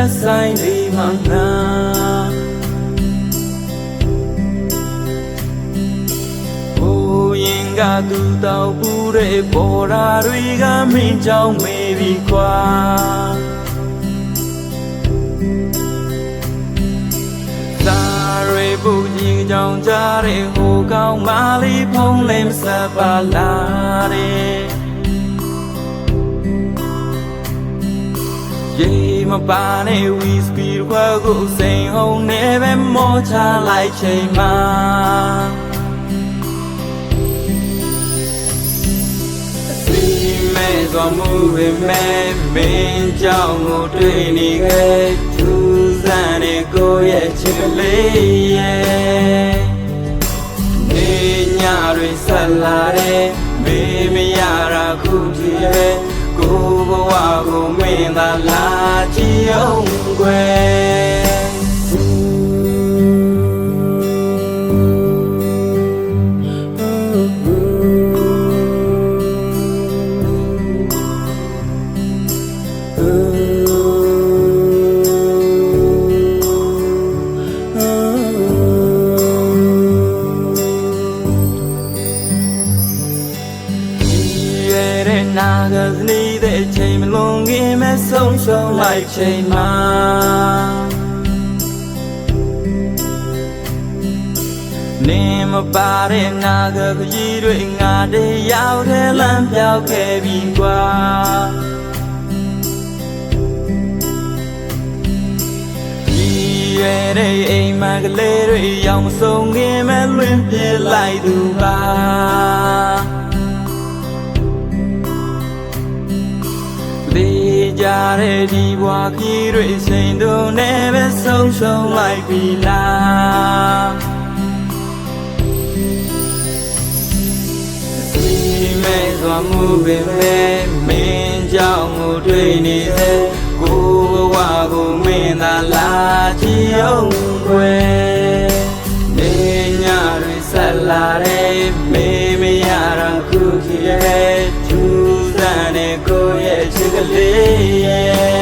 သက်ဆိုင်နေမှာငါဟိုရင်ကသူတောက်ပူတဲ့ပေါ်ရာတွေကမင်းကြောင့်မေးပြီးခွာပူကြီးကြောင်ကြတဲ့ဟိုကောင်းမလေးဖုံးလေးမစပါလာတဲ့ရေမပါနဲ့ဝီစပီခွာကိုစိန်ဟုံနေပဲမောချလိုက်ချိန်မှာစီမဲစွာမှုပဲမဲမင်းကြောင့်ကိုတွေ့နေခဲ့သူစံနေကိုရဲ့ချစ်ကလေးရဲ့နေညတွေဆက်လာတဲ့မေးမရတာခုကြည့်ရဲ့ကိုဘဝကိုမင်းသာလာကြည့်အောင်ကွယ်နာကစနေတဲ့ချိန်မလွန်ခင်မဲ့ဆုံးရှုံးလိုက်ချိန်မှာနေမပါတဲ့နာကကြီးတွေငါတယောက်တည်းလမ်းပြောက်ခဲ့ပြီကွာဒီရဲ့တဲ့အိမ်မကလေးတွေရောက်မဆုံးခင်မဲ့လွင်ပြေးလိုက်သူပါကြတဲ့ဒီဘွားကြီးတွေစိန်တုံးနဲ့ပဲဆုံးရှုံးလိုက်ပြီလားစီမဲစွာမှုပဲမင်းကြောင့်ကိုတွေ့နေတဲ့ကိုဘဝကိုမင်းသာလာကြည့်အောင်ကွယ်နေညတွေဆက်လာတဲ့မေးမရတာခုကြည့်ရဲ့သူစံနဲ့ကိုရဲ့ချစ်ကလေး